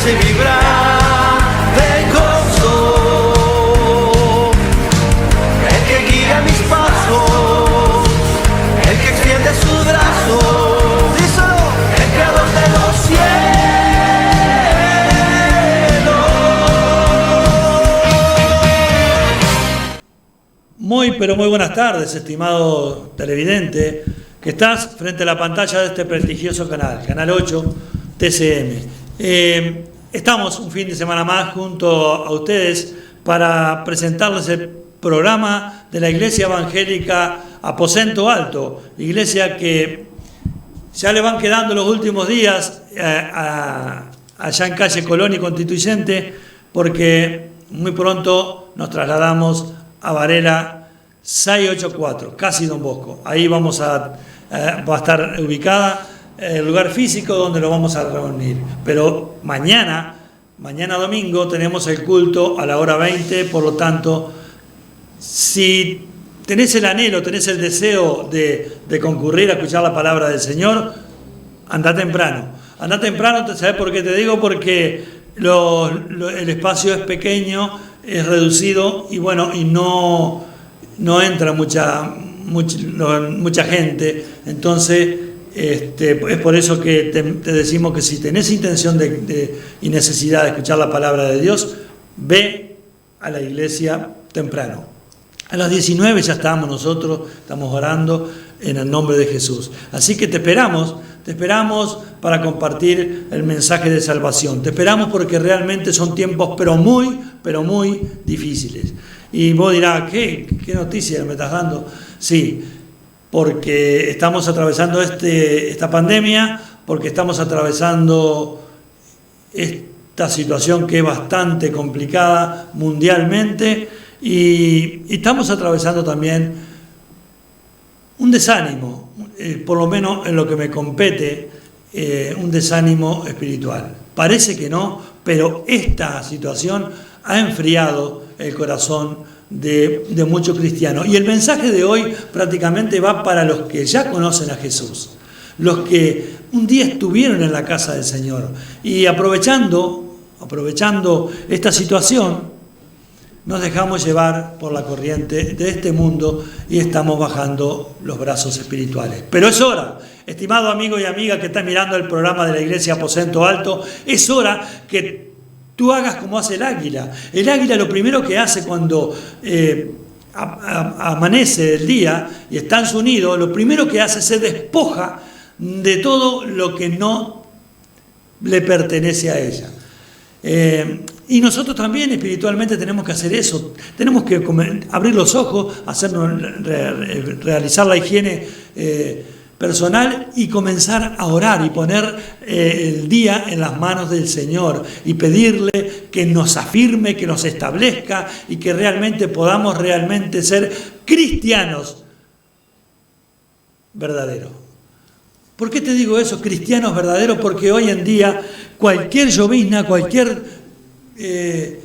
hace vibrar de gozo, el que guía mis pasos, el que extiende sus brazos, díselo, el creador de los cielos. Muy, pero muy buenas tardes, estimado televidente, que estás frente a la pantalla de este prestigioso canal, Canal 8 TCM. Estamos un fin de semana más junto a ustedes para presentarles el programa de la Iglesia Evangélica Aposento Alto, iglesia que ya le van quedando los últimos días allá en calle Colón y Constituyente, porque muy pronto nos trasladamos a Varela 684, casi Don Bosco. Ahí va a estar ubicada el lugar físico donde lo vamos a reunir. Pero mañana domingo, tenemos el culto a la hora 20, por lo tanto, si tenés el anhelo, tenés el deseo de concurrir a escuchar la palabra del Señor, anda temprano. Anda temprano, ¿sabés por qué te digo? Porque el espacio es pequeño, es reducido y bueno, y no entra mucha gente. Entonces, es por eso que te decimos que si tenés intención y necesidad de escuchar la palabra de Dios, ve a la iglesia temprano. A las 19 ya estamos orando en el nombre de Jesús. Así que te esperamos para compartir el mensaje de salvación. Te esperamos porque realmente son tiempos pero muy difíciles. Y vos dirás, ¿qué noticia me estás dando? Sí, porque estamos atravesando esta pandemia, porque estamos atravesando esta situación que es bastante complicada mundialmente y estamos atravesando también un desánimo, por lo menos en lo que me compete, un desánimo espiritual. Parece que no, pero esta situación ha enfriado el corazón de muchos cristianos. Y el mensaje de hoy prácticamente va para los que ya conocen a Jesús, los que un día estuvieron en la casa del Señor. Y aprovechando esta situación, nos dejamos llevar por la corriente de este mundo y estamos bajando los brazos espirituales. Pero es hora, estimado amigo y amiga que está mirando el programa de la Iglesia Aposento Alto, es hora que tú hagas como hace el águila. El águila lo primero que hace cuando amanece el día y está en su nido, lo primero que hace es se despoja de todo lo que no le pertenece a ella. Y nosotros también espiritualmente tenemos que hacer eso. Tenemos que abrir los ojos, realizar la higiene personal y comenzar a orar y poner el día en las manos del Señor y pedirle que nos afirme, que nos establezca y que realmente podamos ser cristianos verdaderos. ¿Por qué te digo eso, cristianos verdaderos? Porque hoy en día cualquier llovizna, cualquier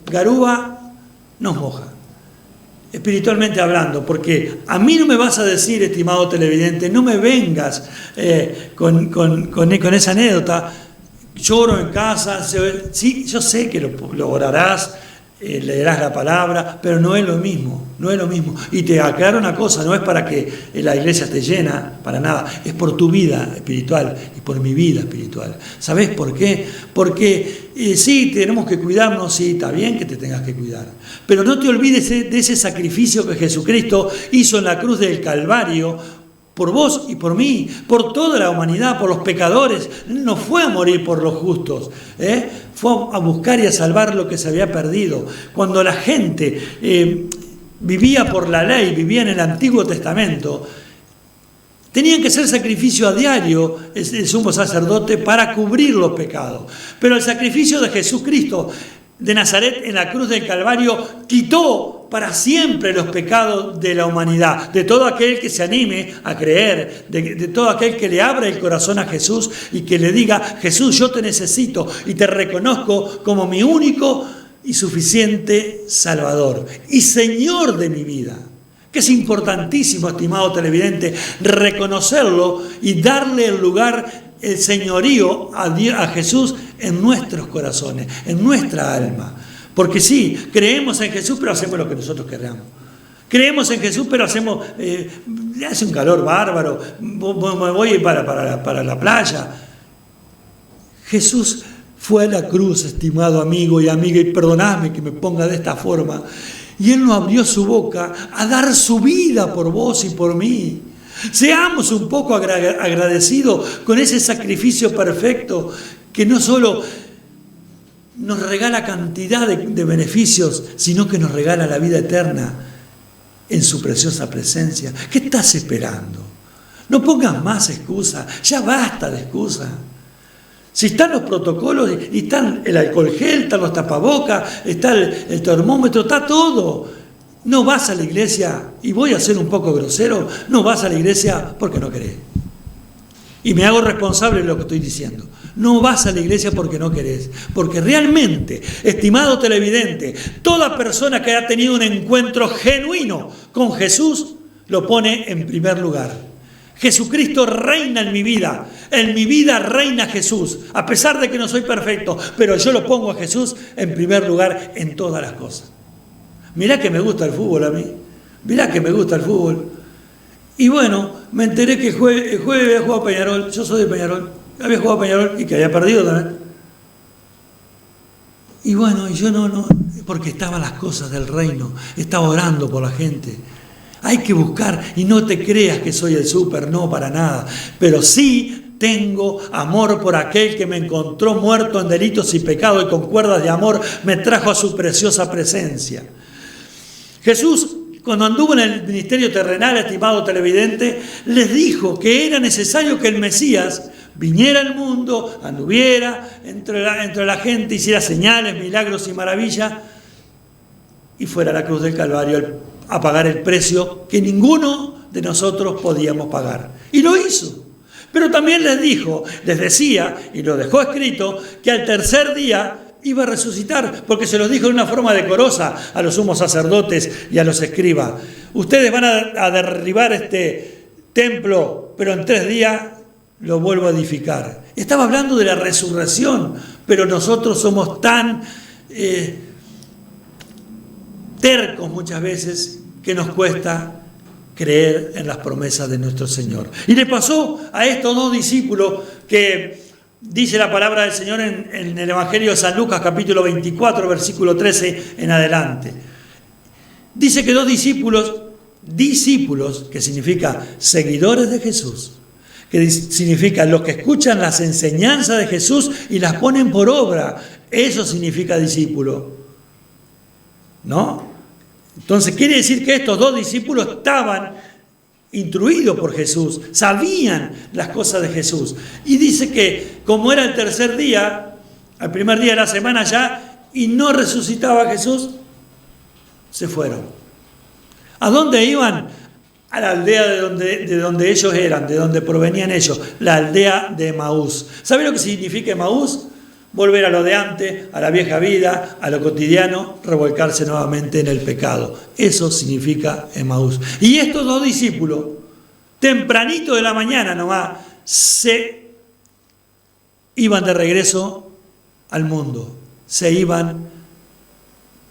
garúa nos moja. Espiritualmente hablando, porque a mí no me vas a decir, estimado televidente, no me vengas con esa anécdota, lloro en casa, sí, yo sé que lo orarás, leerás la palabra, pero no es lo mismo. Y te aclaro una cosa, no es para que la iglesia esté llena, para nada, es por tu vida espiritual y por mi vida espiritual. ¿Sabés por qué? Porque sí, tenemos que cuidarnos, sí, está bien que te tengas que cuidar, pero no te olvides de ese sacrificio que Jesucristo hizo en la cruz del Calvario, por vos y por mí, por toda la humanidad, por los pecadores. No fue a morir por los justos, fue a buscar y a salvar lo que se había perdido. Cuando la gente vivía por la ley, vivía en el Antiguo Testamento, tenían que hacer sacrificio a diario el sumo sacerdote para cubrir los pecados. Pero el sacrificio de Jesucristo de Nazaret en la cruz del Calvario quitó para siempre los pecados de la humanidad, de todo aquel que se anime a creer, de todo aquel que le abra el corazón a Jesús y que le diga: Jesús, yo te necesito y te reconozco como mi único y suficiente Salvador y Señor de mi vida. Que es importantísimo, estimado televidente, reconocerlo y darle el lugar, el señorío a Jesús en nuestros corazones, en nuestra alma. Porque sí, creemos en Jesús, pero hacemos lo que nosotros queramos. Creemos en Jesús, pero hacemos, hace un calor bárbaro, me voy para la playa. Jesús fue a la cruz, estimado amigo y amiga, y perdonadme que me ponga de esta forma. Y Él no abrió su boca a dar su vida por vos y por mí. Seamos un poco agradecidos con ese sacrificio perfecto que no solo nos regala cantidad de beneficios, sino que nos regala la vida eterna en su preciosa presencia. ¿Qué estás esperando? No pongas más excusas, ya basta de excusas. Si están los protocolos y están el alcohol gel, están los tapabocas, está el termómetro, está todo. No vas a la iglesia, y voy a ser un poco grosero, no vas a la iglesia porque no querés. Y me hago responsable de lo que estoy diciendo. No vas a la iglesia porque no querés. Porque realmente, estimado televidente, toda persona que haya tenido un encuentro genuino con Jesús, lo pone en primer lugar. Jesucristo reina en mi vida reina Jesús, a pesar de que no soy perfecto, pero yo lo pongo a Jesús en primer lugar en todas las cosas. Mirá que me gusta el fútbol a mí, mirá que me gusta el fútbol. Y bueno, me enteré que el jueves había jugado Peñarol, yo soy de Peñarol, había jugado Peñarol y que había perdido también. Y bueno, y yo no, porque estaban las cosas del reino, estaba orando por la gente. Hay que buscar, y no te creas que soy el súper, no, para nada. Pero sí tengo amor por aquel que me encontró muerto en delitos y pecados y con cuerdas de amor me trajo a su preciosa presencia. Jesús, cuando anduvo en el ministerio terrenal, estimado televidente, les dijo que era necesario que el Mesías viniera al mundo, anduviera entre la gente, hiciera señales, milagros y maravillas, y fuera a la cruz del Calvario a pagar el precio que ninguno de nosotros podíamos pagar. Y lo hizo. Pero también les decía, y lo dejó escrito, que al tercer día iba a resucitar, porque se los dijo de una forma decorosa a los sumos sacerdotes y a los escribas. Ustedes van a derribar este templo, pero en 3 días lo vuelvo a edificar. Estaba hablando de la resurrección, pero nosotros somos tan tercos muchas veces que nos cuesta creer en las promesas de nuestro Señor. Y le pasó a estos 2 discípulos que dice la palabra del Señor en el Evangelio de San Lucas, capítulo 24, versículo 13 en adelante. Dice que 2 discípulos, que significa seguidores de Jesús, que significa los que escuchan las enseñanzas de Jesús y las ponen por obra. Eso significa discípulo, ¿no? Entonces quiere decir que estos 2 discípulos estaban instruidos por Jesús, sabían las cosas de Jesús. Y dice que como era el tercer día, al primer día de la semana ya, y no resucitaba Jesús, se fueron. ¿A dónde iban? A la aldea de donde ellos eran, de donde provenían ellos, la aldea de Emaús. ¿Sabe lo que significa Emaús? Volver a lo de antes, a la vieja vida, a lo cotidiano, revolcarse nuevamente en el pecado. Eso significa Emaús. Y estos 2 discípulos, tempranito de la mañana nomás, se iban de regreso al mundo.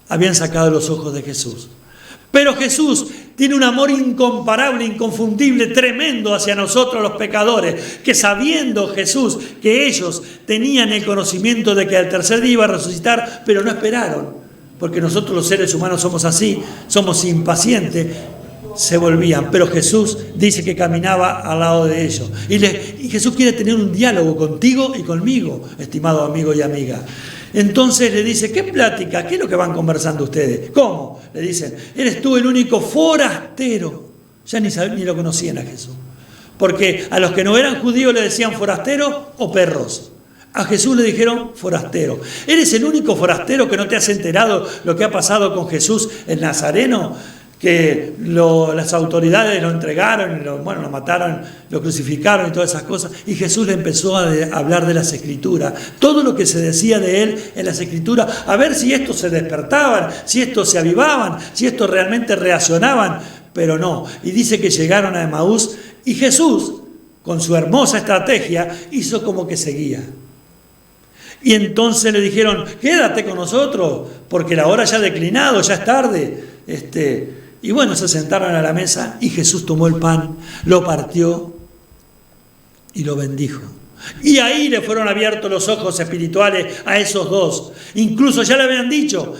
Habían sacado los ojos de Jesús. Pero Jesús tiene un amor incomparable, inconfundible, tremendo hacia nosotros los pecadores, que sabiendo Jesús que ellos tenían el conocimiento de que al tercer día iba a resucitar, pero no esperaron, porque nosotros los seres humanos somos así, somos impacientes, se volvían. Pero Jesús dice que caminaba al lado de ellos. Y Jesús quiere tener un diálogo contigo y conmigo, estimado amigo y amiga. Entonces le dice, ¿qué plática? ¿Qué es lo que van conversando ustedes? ¿Cómo? Le dicen, eres tú el único forastero. Ya ni lo conocían a Jesús. Porque a los que no eran judíos le decían forastero o perros. A Jesús le dijeron forastero. ¿Eres el único forastero que no te has enterado lo que ha pasado con Jesús el Nazareno? Que las autoridades lo entregaron, lo mataron, lo crucificaron y todas esas cosas. Y Jesús le empezó a hablar de las Escrituras. Todo lo que se decía de él en las Escrituras, a ver si estos se despertaban, si estos se avivaban, si estos realmente reaccionaban. Pero no. Y dice que llegaron a Emaús y Jesús, con su hermosa estrategia, hizo como que seguía. Y entonces le dijeron, quédate con nosotros, porque la hora ya ha declinado, ya es tarde. Y bueno, se sentaron a la mesa y Jesús tomó el pan, lo partió y lo bendijo. Y ahí le fueron abiertos los ojos espirituales a esos dos. Incluso ya le habían dicho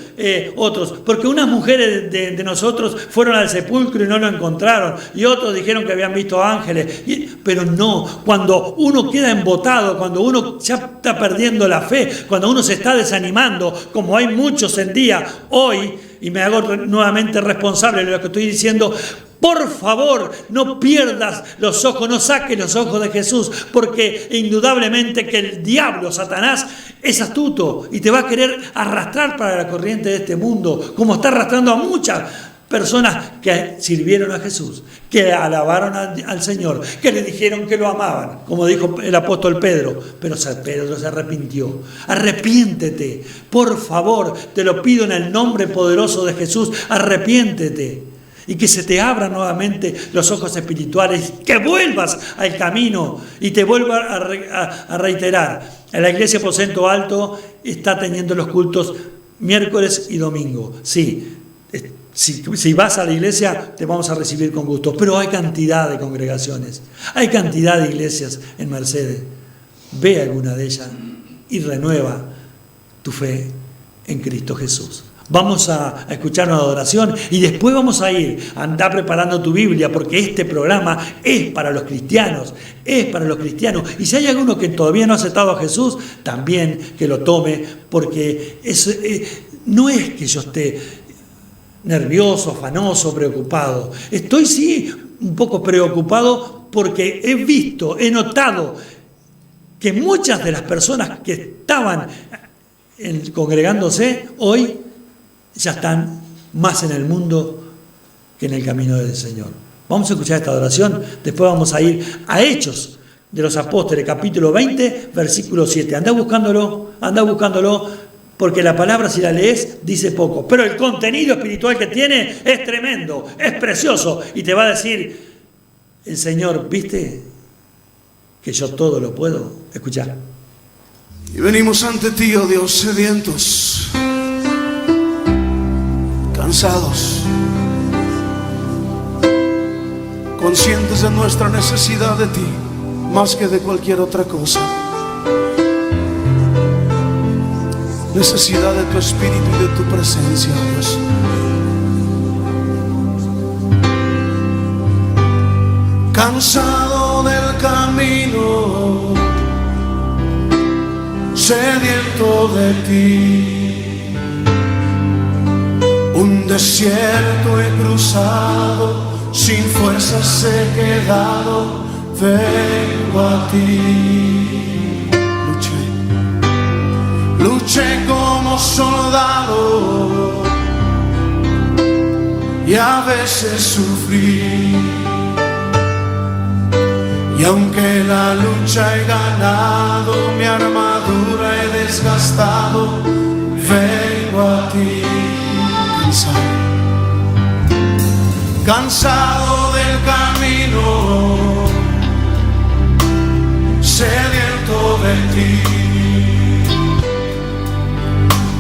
otros, porque unas mujeres de nosotros fueron al sepulcro y no lo encontraron, y otros dijeron que habían visto ángeles, pero no, cuando uno queda embotado, cuando uno ya está perdiendo la fe, cuando uno se está desanimando, como hay muchos en día hoy, y me hago nuevamente responsable de lo que estoy diciendo, por favor, no pierdas los ojos, no saques los ojos de Jesús, porque indudablemente que el diablo, Satanás, es astuto y te va a querer arrastrar para la corriente de este mundo, como está arrastrando a muchas personas que sirvieron a Jesús, que alabaron al Señor, que le dijeron que lo amaban, como dijo el apóstol Pedro, pero Pedro se arrepintió. Arrepiéntete, por favor, te lo pido en el nombre poderoso de Jesús, arrepiéntete. Y que se te abran nuevamente los ojos espirituales, que vuelvas al camino. Y te vuelvo a reiterar, la iglesia Aposento Alto está teniendo los cultos miércoles y domingo. Sí, si vas a la iglesia te vamos a recibir con gusto, pero hay cantidad de congregaciones, hay cantidad de iglesias en Mercedes. Ve alguna de ellas y renueva tu fe en Cristo Jesús. Vamos a escuchar una adoración y después vamos a ir a andar preparando tu Biblia, porque este programa es para los cristianos, es para los cristianos. Y si hay alguno que todavía no ha aceptado a Jesús, también que lo tome, porque no es que yo esté nervioso, afanoso, preocupado. Estoy sí un poco preocupado porque he visto, he notado que muchas de las personas que estaban congregándose hoy ya están más en el mundo que en el camino del Señor. Vamos a escuchar esta adoración, después vamos a ir a Hechos de los Apóstoles, capítulo 20, versículo 7. Anda buscándolo, porque la palabra, si la lees, dice poco, pero el contenido espiritual que tiene es tremendo, es precioso, y te va a decir el Señor, ¿viste que yo todo lo puedo? Escuchá. Y venimos ante ti, oh Dios, sedientos, cansados, conscientes de nuestra necesidad de ti, más que de cualquier otra cosa. Necesidad de tu espíritu y de tu presencia, Dios. Cansado del camino, sediento de ti. Un desierto he cruzado, sin fuerzas he quedado, vengo a ti. Luché como soldado y a veces sufrí. Y aunque la lucha he ganado, mi armadura he desgastado, vengo a ti. Cansado del camino, sediento de ti.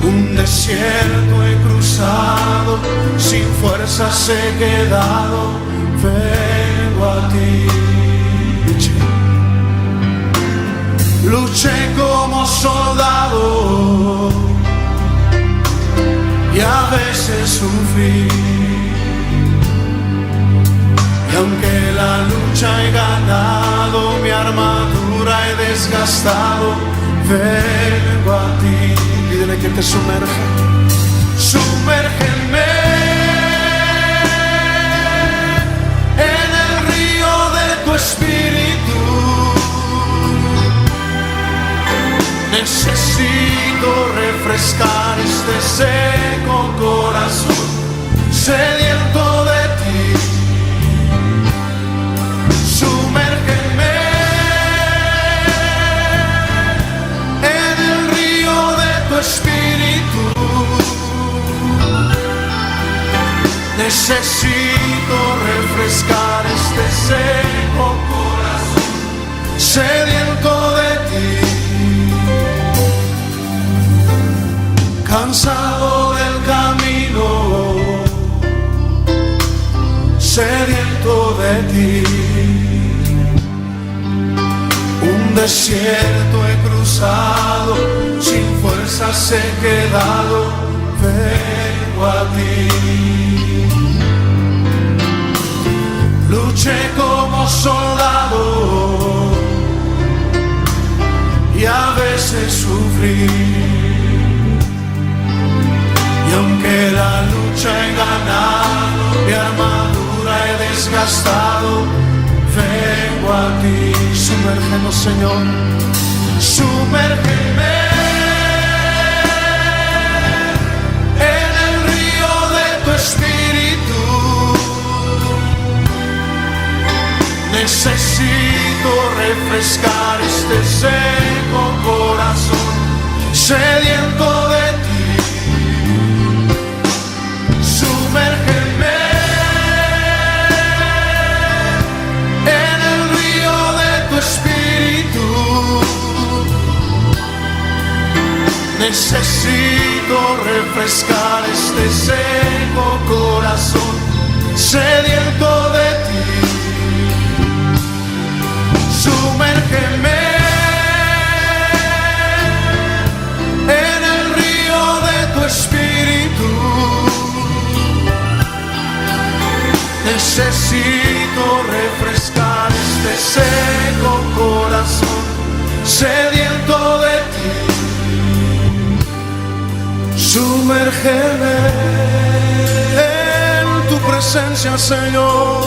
Un desierto he cruzado, sin fuerzas he quedado, vengo a ti. Luché como soldado y a veces sufrí. Y aunque la lucha he ganado, mi armadura he desgastado, vengo a ti. Pídele que te sumerja. Sumérgeme en el río de tu espíritu. Necesito refrescar este seco corazón, sediento de ti. Sumérgeme en el río de tu espíritu. Necesito refrescar este seco corazón, sediento de ti. cansado del camino, sediento de ti. Un desierto he cruzado, sin fuerzas he quedado, vengo a ti. Luché como soldado y a veces sufrí. Y aunque la lucha he ganado, mi armadura he desgastado, vengo a ti. Sumérgenos, Señor, sumérgeme en el río de tu espíritu. Necesito refrescar este seco corazón, sediento de ti. Sumérgeme en el río de tu espíritu. Necesito refrescar este seco corazón, sediento de ti. Sumérgeme en el río de tu espíritu. Necesito refrescar este seco corazón, sediento de ti. Sumérgeme en tu presencia, Señor.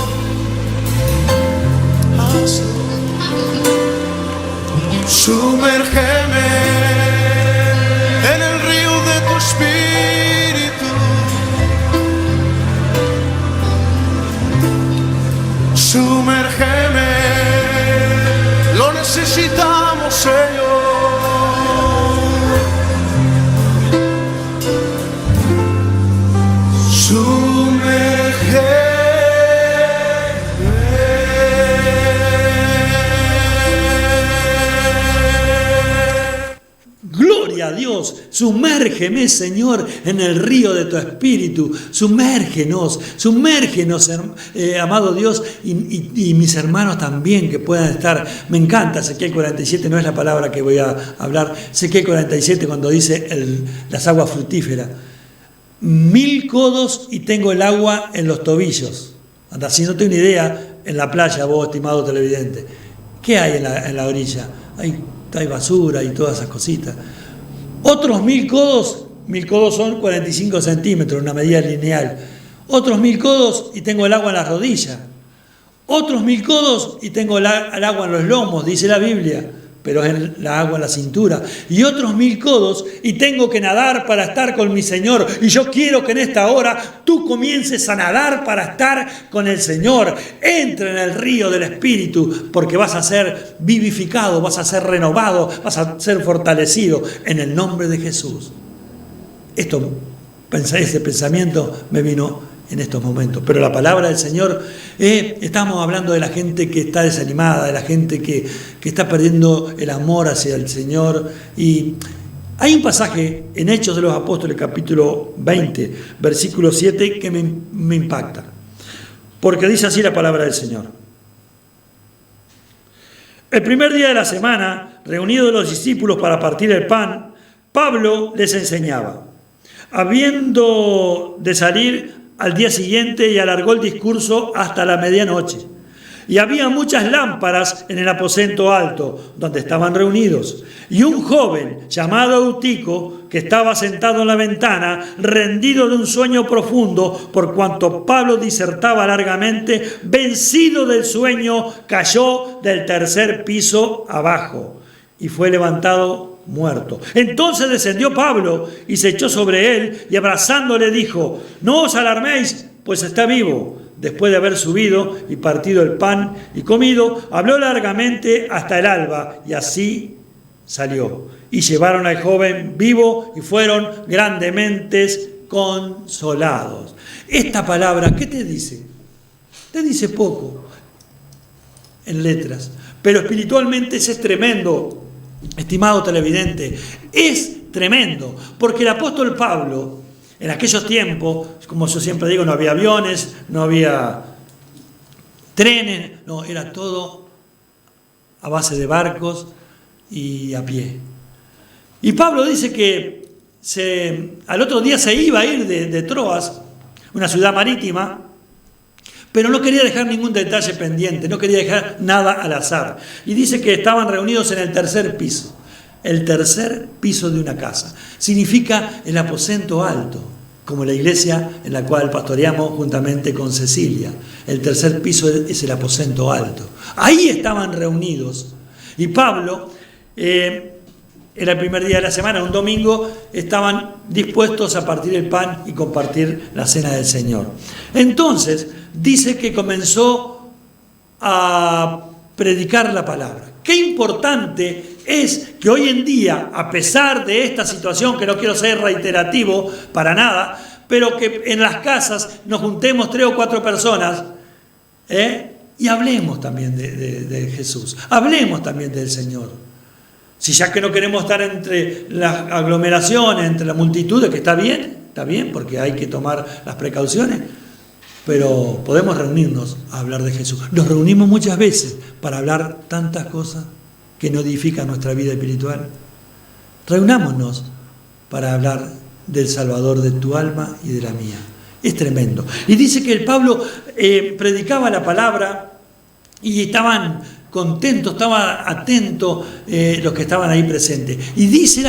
Hazlo. Sumérgeme en el río de tu espíritu. Sumérgeme, lo necesitamos, Señor. Sumérgeme. Gloria a Dios, sumérgeme, Señor, en el río de tu espíritu. Sumérgenos, amado Dios, y mis hermanos también que puedan estar. Me encanta Ezequiel 47, no es la palabra que voy a hablar. Ezequiel 47 cuando dice las aguas fructíferas. 1000 codos y tengo el agua en los tobillos. Anda, si no tengo ni idea, en la playa, vos, estimado televidente, ¿qué hay en la orilla? Hay basura y todas esas cositas. Otros 1000 codos son 45 centímetros, una medida lineal. Otros 1000 codos y tengo el agua en las rodillas. Otros 1000 codos y tengo el agua en los lomos, dice la Biblia, pero es la agua en la cintura. Y otros 1000 codos y tengo que nadar para estar con mi Señor. Y yo quiero que en esta hora tú comiences a nadar para estar con el Señor. Entra en el río del Espíritu, porque vas a ser vivificado, vas a ser renovado, vas a ser fortalecido en el nombre de Jesús. Ese pensamiento me vino en estos momentos. Pero la palabra del Señor, estamos hablando de la gente que está desanimada, de la gente que está perdiendo el amor hacia el Señor. Y hay un pasaje en Hechos de los Apóstoles, capítulo 20, versículo 7, que me impacta. Porque dice así la palabra del Señor. El primer día de la semana, reunidos los discípulos para partir el pan, Pablo les enseñaba. Habiendo de salir al día siguiente, y alargó el discurso hasta la medianoche. Y había muchas lámparas en el aposento alto, donde estaban reunidos. Y un joven llamado Eutico, que estaba sentado en la ventana, rendido de un sueño profundo, por cuanto Pablo disertaba largamente, vencido del sueño, cayó del tercer piso abajo y fue levantado muerto. Entonces descendió Pablo y se echó sobre él y abrazándole dijo: no os alarméis, pues está vivo. Después de haber subido y partido el pan y comido, habló largamente hasta el alba y así salió. Y llevaron al joven vivo y fueron grandemente consolados. Esta palabra, ¿qué te dice? Te dice poco en letras, pero espiritualmente es tremendo. Estimado televidente, es tremendo, porque el apóstol Pablo, en aquellos tiempos, como yo siempre digo, no había aviones, no había trenes, no, era todo a base de barcos y a pie. Y Pablo dice que al otro día se iba a ir de Troas, una ciudad marítima, pero no quería dejar ningún detalle pendiente, no quería dejar nada al azar. Y dice que estaban reunidos en el tercer piso de una casa. Significa el aposento alto, como la iglesia en la cual pastoreamos juntamente con Cecilia. El tercer piso es el aposento alto. Ahí estaban reunidos. Y Pablo, era el primer día de la semana, un domingo, estaban dispuestos a partir el pan y compartir la cena del Señor. Entonces, dice que comenzó a predicar la palabra. Qué importante es que hoy en día, a pesar de esta situación, que no quiero ser reiterativo para nada, pero que en las casas nos juntemos 3 o 4 personas, y hablemos también de Jesús, hablemos también del Señor. Si ya que no queremos estar entre las aglomeraciones, entre la multitud, que está bien, porque hay que tomar las precauciones, pero podemos reunirnos a hablar de Jesús. Nos reunimos muchas veces para hablar tantas cosas que no edifican nuestra vida espiritual. Reunámonos para hablar del Salvador de tu alma y de la mía. Es tremendo. Y dice que el Pablo predicaba la palabra y estaban contentos, estaba atento los que estaban ahí presentes. Y dice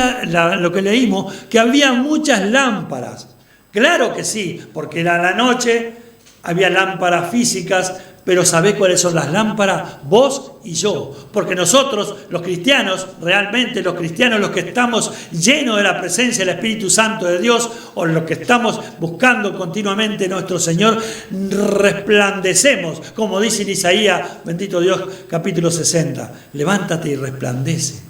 lo que leímos, que había muchas lámparas. Claro que sí, porque era la noche, había lámparas físicas, pero ¿sabés cuáles son las lámparas? Vos y yo. Porque nosotros, los cristianos, realmente los cristianos, los que estamos llenos de la presencia del Espíritu Santo de Dios, o los que estamos buscando continuamente nuestro Señor, resplandecemos, como dice en Isaías, bendito Dios, capítulo 60. Levántate y resplandece,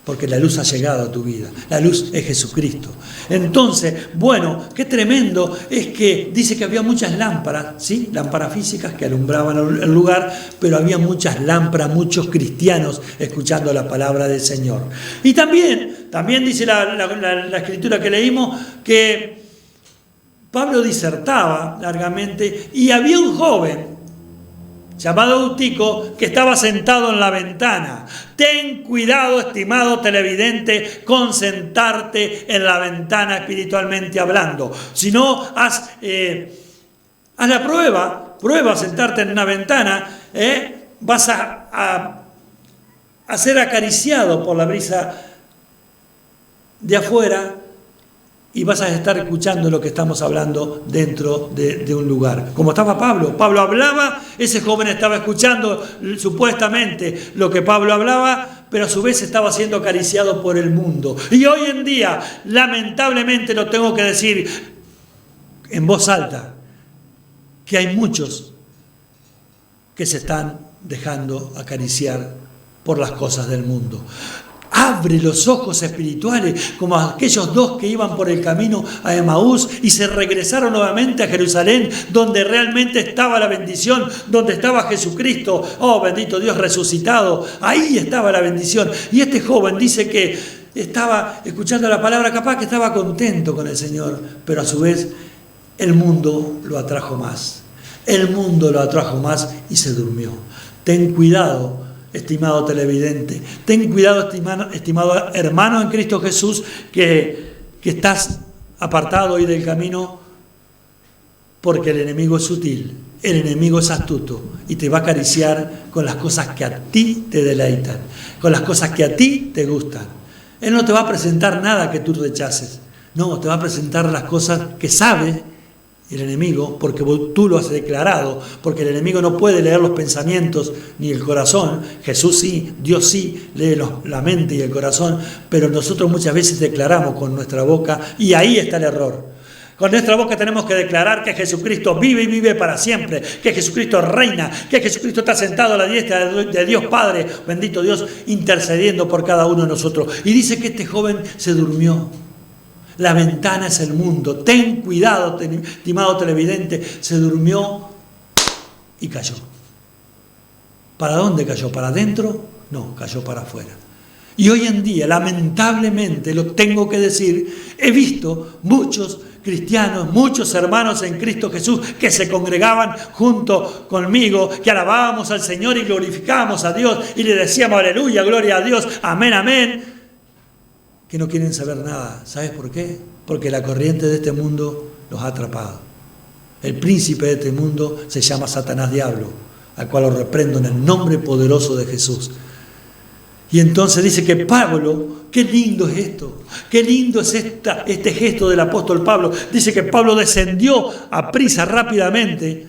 porque la luz ha llegado a tu vida. La luz es Jesucristo. Entonces, bueno, qué tremendo es que dice que había muchas lámparas, ¿sí? Lámparas físicas que alumbraban el lugar, pero había muchas lámparas, muchos cristianos escuchando la palabra del Señor. Y también dice la escritura que leímos que Pablo disertaba largamente y había un joven llamado Eutico, que estaba sentado en la ventana. Ten cuidado, estimado televidente, con sentarte en la ventana espiritualmente hablando. Si no, haz la prueba sentarte en una ventana, vas a ser acariciado por la brisa de afuera, y vas a estar escuchando lo que estamos hablando dentro de un lugar. Como estaba Pablo hablaba, ese joven estaba escuchando supuestamente lo que Pablo hablaba, pero a su vez estaba siendo acariciado por el mundo. Y hoy en día, lamentablemente lo tengo que decir en voz alta, que hay muchos que se están dejando acariciar por las cosas del mundo. Abre los ojos espirituales, como aquellos dos que iban por el camino a Emaús y se regresaron nuevamente a Jerusalén, donde realmente estaba la bendición, donde estaba Jesucristo, oh bendito Dios resucitado, ahí estaba la bendición. Y este joven dice que estaba escuchando la palabra, capaz que estaba contento con el Señor, pero a su vez el mundo lo atrajo más. El mundo lo atrajo más y se durmió. Ten cuidado, estimado televidente, ten cuidado, estimado hermano en Cristo Jesús, que estás apartado hoy del camino, porque el enemigo es sutil, el enemigo es astuto y te va a acariciar con las cosas que a ti te deleitan, con las cosas que a ti te gustan. Él no te va a presentar nada que tú rechaces, no, te va a presentar las cosas que sabe el enemigo, porque tú lo has declarado, porque el enemigo no puede leer los pensamientos ni el corazón. Jesús sí, Dios sí lee la mente y el corazón, pero nosotros muchas veces declaramos con nuestra boca, y ahí está el error. Con nuestra boca tenemos que declarar que Jesucristo vive y vive para siempre, que Jesucristo reina, que Jesucristo está sentado a la diestra de Dios Padre, bendito Dios, intercediendo por cada uno de nosotros. Y dice que este joven se durmió. La ventana es el mundo. Ten cuidado, estimado televidente. Se durmió y cayó. ¿Para dónde cayó? ¿Para adentro? No, cayó para afuera. Y hoy en día, lamentablemente, lo tengo que decir, he visto muchos cristianos, muchos hermanos en Cristo Jesús que se congregaban junto conmigo, que alabábamos al Señor y glorificábamos a Dios y le decíamos aleluya, gloria a Dios, amén, amén, que no quieren saber nada. ¿Sabes por qué? Porque la corriente de este mundo los ha atrapado. El príncipe de este mundo se llama Satanás Diablo, al cual lo reprendo en el nombre poderoso de Jesús. Y entonces dice que Pablo, qué lindo es esto, qué lindo es este gesto del apóstol Pablo. Dice que Pablo descendió a prisa rápidamente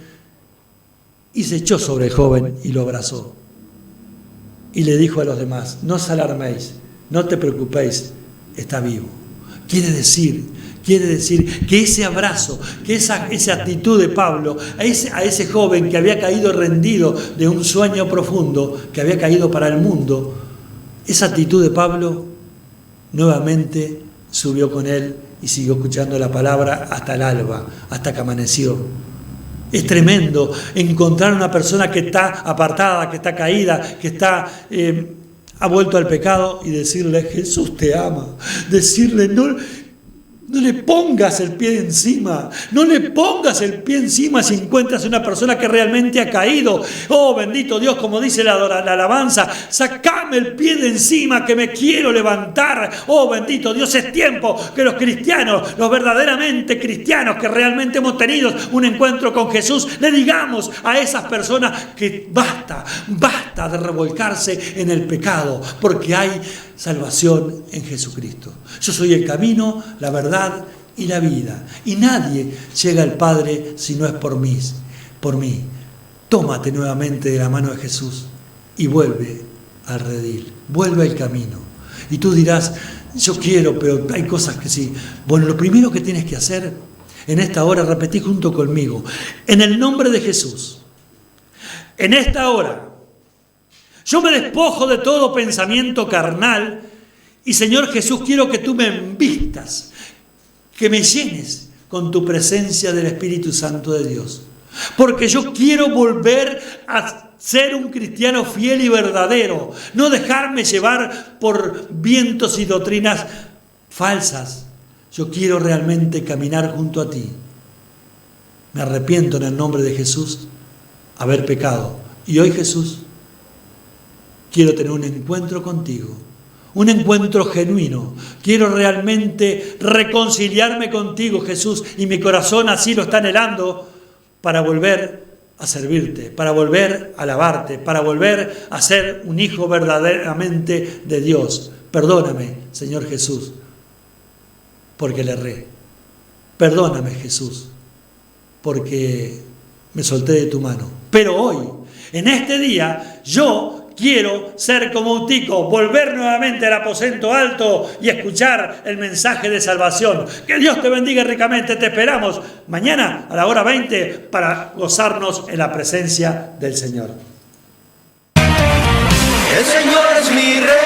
y se echó sobre el joven y lo abrazó. Y le dijo a los demás, no os alarméis, no te preocupéis, está vivo. Quiere decir que ese abrazo, que esa actitud de Pablo a ese joven que había caído rendido de un sueño profundo, que había caído para el mundo, esa actitud de Pablo nuevamente subió con él y siguió escuchando la palabra hasta el alba, hasta que amaneció. Es tremendo encontrar una persona que está apartada, que está caída, que ha vuelto al pecado y decirle, Jesús te ama. Decirle, no le pongas el pie encima, no le pongas el pie encima si encuentras una persona que realmente ha caído. Oh, bendito Dios, como dice la alabanza, sacame el pie de encima que me quiero levantar. Oh, bendito Dios, es tiempo que los cristianos, los verdaderamente cristianos que realmente hemos tenido un encuentro con Jesús, le digamos a esas personas que basta de revolcarse en el pecado, porque hay salvación en Jesucristo. Yo soy el camino, la verdad y la vida. Y nadie llega al Padre si no es por mí. Tómate nuevamente de la mano de Jesús y vuelve al redil, vuelve al camino. Y tú dirás, yo quiero, pero hay cosas que sí. Bueno, lo primero que tienes que hacer en esta hora, repetí junto conmigo, en el nombre de Jesús, en esta hora, yo me despojo de todo pensamiento carnal y, Señor Jesús, quiero que tú me envistas, que me llenes con tu presencia del Espíritu Santo de Dios. Porque yo quiero volver a ser un cristiano fiel y verdadero, no dejarme llevar por vientos y doctrinas falsas. Yo quiero realmente caminar junto a ti. Me arrepiento en el nombre de Jesús haber pecado. Y hoy, Jesús, quiero tener un encuentro contigo, un encuentro genuino. Quiero realmente reconciliarme contigo, Jesús, y mi corazón así lo está anhelando para volver a servirte, para volver a alabarte, para volver a ser un hijo verdaderamente de Dios. Perdóname, Señor Jesús, porque le erré. Perdóname, Jesús, porque me solté de tu mano. Pero hoy, en este día, yo quiero ser como Eutico, volver nuevamente al aposento alto y escuchar el mensaje de salvación. Que Dios te bendiga ricamente. Te esperamos mañana a la hora 20 para gozarnos en la presencia del Señor. El Señor es mi rey.